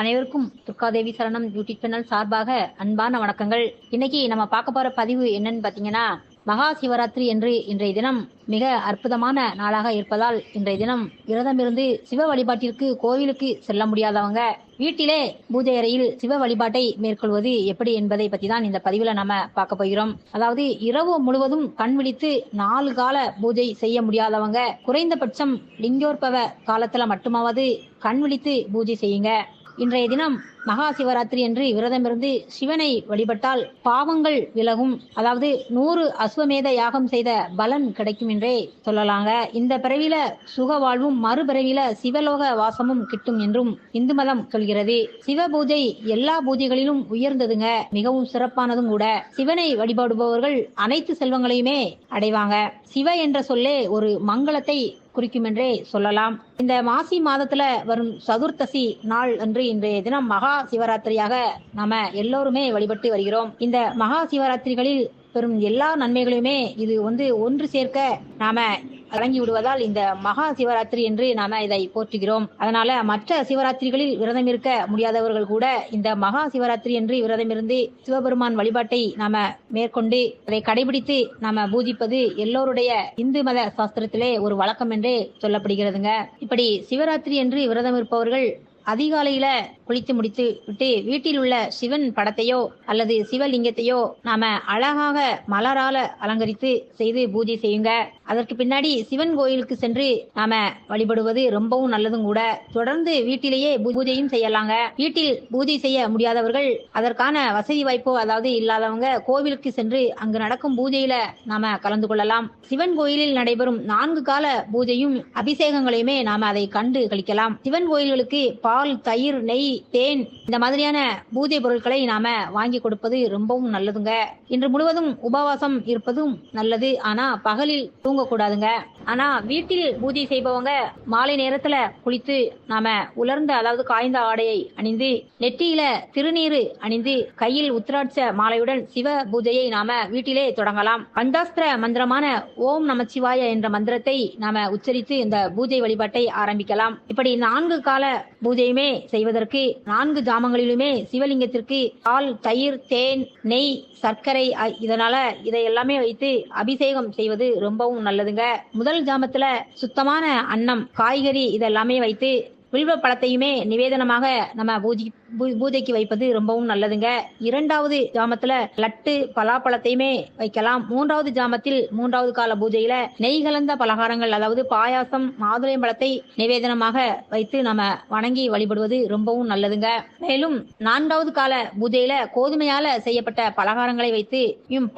அனைவருக்கும் துர்காதேவி சரணம் YouTube channel சார்பாக அன்பான வணக்கங்கள். இன்னைக்கு நம்ம பார்க்க போற பதிவு என்னன்னு பாத்தீங்கன்னா, மகா சிவராத்திரி என்று இன்றைய தினம் மிக அற்புதமான நாளாக இருப்பதால் இன்றைய தினம் விரதமிருந்து சிவ வழிபாட்டிற்கு கோவிலுக்கு செல்ல முடியாதவங்க வீட்டிலே பூஜை அறையில் சிவ வழிபாட்டை மேற்கொள்வது எப்படி என்பதை பத்தி தான் இந்த பதிவுல நம்ம பார்க்க போகிறோம். அதாவது இரவு முழுவதும் கண் விழித்து 4 கால பூஜை செய்ய முடியாதவங்க குறைந்தபட்சம் லிங்கோற்பவ காலத்துல மட்டுமாவது கண் விழித்து பூஜை செய்யுங்க. இன்றைய தினம் மகா சிவராத்திரி என்று விரதமிருந்து சிவனை வழிபட்டால் பாவங்கள் விலகும். அதாவது 100 அஸ்வமேத யாகம் செய்த பலன் கிடைக்கும் என்றே சொல்லலாங்க. இந்த பிறவில சுக வாழ்வும் மறுபிறவில சிவலோக வாசமும் கிட்டும் என்றும் இந்து மதம் சொல்கிறது. சிவ பூஜை எல்லா பூஜைகளிலும் உயர்ந்ததுங்க, மிகவும் சிறப்பானதும் கூட. சிவனை வழிபடுபவர்கள் அனைத்து செல்வங்களையுமே அடைவாங்க. சிவ என்ற சொல்லே ஒரு மங்களத்தை குறிக்கும் என்றே சொல்லலாம். இந்த மாசி மாதத்துல வரும் சதுர்த்தசி நாள் அன்று இன்றைய தினம் மகா சிவராத்திரியாக நாம எல்லோருமே வழிபட்டு வருகிறோம். இந்த மகா சிவராத்திரிகளில் பெறும் எல்லா நன்மைகளையுமே இது ஒன்று சேர்க்க நாம வழங்கி விடுவதால் இந்த மகா சிவராத்திரி என்று நாம இதை போற்றுகிறோம். அதனால மற்ற சிவராத்திரிகளில் விரதம் இருக்க முடியாதவர்கள் கூட இந்த மகா சிவராத்திரி என்று விரதமிருந்து சிவபெருமான் வழிபாட்டை நாம மேற்கொண்டு அதை கடைபிடித்து நாம பூஜிப்பது எல்லோருடைய இந்து மத சாஸ்திரத்திலே ஒரு வழக்கம் என்றே சொல்லப்படுகிறதுங்க. இப்படி சிவராத்திரி என்று விரதம் இருப்பவர்கள் அதிகாலையில குளித்து முடித்து விட்டு வீட்டில் உள்ள சிவன் படத்தையோ அல்லது சிவலிங்கத்தையோ நாம அழகாக மலரால அலங்கரித்து செய்து பூஜை செய்யுங்க. அதற்கு பின்னாடி சிவன் கோயிலுக்கு சென்று நாம வழிபடுவது ரொம்பவும் நல்லதும் கூட. தொடர்ந்து வீட்டிலேயே பூஜையும் செய்யலாங்க. வீட்டில் பூஜை செய்ய முடியாதவர்கள் அதற்கான வசதி வாய்ப்போ அதாவது இல்லாதவங்க கோவிலுக்கு சென்று அங்கு நடக்கும் பூஜையில நாம கலந்து கொள்ளலாம். சிவன் கோயிலில் நடைபெறும் 4 கால பூஜையும் அபிஷேகங்களையுமே நாம அதை கண்டு கழிக்கலாம். சிவன் கோயில்களுக்கு பால், தயிர், நெய், தேன் இந்த மாதிரியான பூஜை பொருட்களை நாம வாங்கி கொடுப்பது ரொம்பவும் நல்லதுங்க. இன்று முழுவதும் உபவாசம் இருப்பதும் நல்லது. ஆனா பகலில் தூங்கக்கூடாதுங்க. ஆனா வீட்டில் பூஜை செய்பவங்க மாலை நேரத்துல குளித்து நாம உலர்ந்த அதாவது காய்ந்த ஆடையை அணிந்து நெற்றியில திருநீரு அணிந்து கையில் உத்திராட்ச மாலையுடன் சிவ பூஜையை நாம வீட்டிலே தொடங்கலாம். பஞ்சாஸ்திர மந்திரமான ஓம் நமச்சிவாய என்ற மந்திரத்தை நாம உச்சரித்து இந்த பூஜை வழிபாட்டை ஆரம்பிக்கலாம். இப்படி 4 கால பூஜையுமே செய்வதற்கு 4 ஜாமங்களிலுமே சிவலிங்கத்திற்கு பால், தயிர், தேன், நெய், சர்க்கரை இதனால இதை எல்லாமே வைத்து அபிஷேகம் செய்வது ரொம்பவும் நல்லதுங்க. முதல் ஜாமத்துல சுத்தமான அன்னம், காய்கறி இதெல்லாமே வைத்து வில்வ பழத்தையுமே நிவேதனமாக நம்ம பூஜைக்கு வைப்பது ரொம்பவும் நல்லதுங்க. 2வது ஜாமத்துல லட்டு, பலாப்பழத்தையுமே வைக்கலாம். 3வது ஜாமத்தில் 3வது கால பூஜையில நெய் கலந்த பலகாரங்கள் அதாவது பாயாசம், மாதுளை பழத்தை நிவேதனமாக வைத்து நம்ம வணங்கி வழிபடுவது ரொம்பவும் நல்லதுங்க. மேலும் 4வது கால பூஜையில கோதுமையால செய்யப்பட்ட பலகாரங்களை வைத்து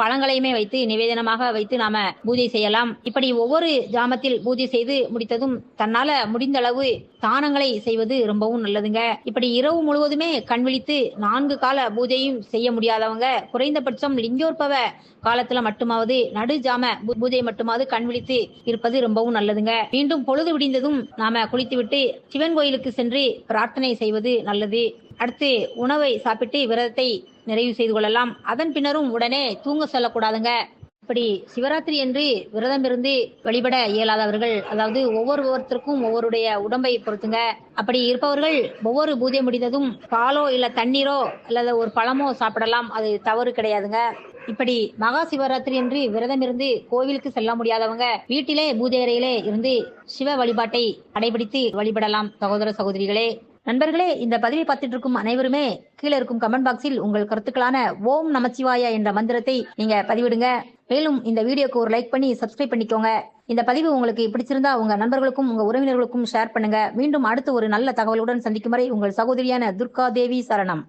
பழங்களையுமே வைத்து நிவேதனமாக வைத்து நாம பூஜை செய்யலாம். இப்படி ஒவ்வொரு ஜாமத்தில் பூஜை செய்து முடித்ததும் தன்னால முடிந்த அளவு தானங்களை செய்வது ரொம்பவும் நல்லதுங்க. இப்படி இரவு முழுவதுமே கண் விழித்து 4 கால பூஜையும் செய்ய முடியாதவங்க குறைந்தபட்சம் லிங்கோற்பவ காலத்துல மட்டுமாவது நடுஜாம பூஜை மட்டுமாவது கண் விழித்து இருப்பது ரொம்பவும் நல்லதுங்க. மீண்டும் பொழுது விடிந்ததும் நாம குளித்துவிட்டு சிவன் கோயிலுக்கு சென்று பிரார்த்தனை செய்வது நல்லது. அடுத்து உணவை சாப்பிட்டு விரதத்தை நிறைவு செய்து கொள்ளலாம். அதன் பின்னரும் உடனே தூங்க செல்லக்கூடாதுங்க. இப்படி சிவராத்திரி என்று விரதம் இருந்து வழிபட இயலாதவர்கள் அதாவது ஒவ்வொருத்தருக்கும் ஒவ்வொருடைய உடம்பை பொறுத்துங்க. அப்படி இருப்பவர்கள் ஒவ்வொரு பூஜை முடிந்ததும் பாலோ இல்ல தண்ணீரோ அல்லது ஒரு பழமோ சாப்பிடலாம். அது தவறு கிடையாதுங்க. இப்படி மகா சிவராத்திரி என்று விரதம் இருந்து கோவிலுக்கு செல்ல முடியாதவங்க வீட்டிலே பூஜை அறையிலே இருந்து சிவ வழிபாட்டை கடைபிடித்து வழிபடலாம். சகோதர சகோதரிகளே, நண்பர்களே, இந்த பதிவை பார்த்துட்டு இருக்கும் அனைவருமே கீழே இருக்கும் கமெண்ட் பாக்ஸில் உங்கள் கருத்துக்களான ஓம் நமச்சிவாய என்ற மந்திரத்தை நீங்க பதிவிடுங்க. மேலும் இந்த வீடியோக்கு ஒரு லைக் பண்ணி சப்ஸ்கிரைப் பண்ணிக்கோங்க. இந்த பதிவு உங்களுக்கு பிடிச்சிருந்தா உங்க நண்பர்களுக்கும் உங்க உறவினர்களுக்கும் ஷேர் பண்ணுங்க. மீண்டும் அடுத்து ஒரு நல்ல தகவலுடன் சந்திக்கும் வரை உங்கள் சகோதரியான துர்காதேவி சரணம்.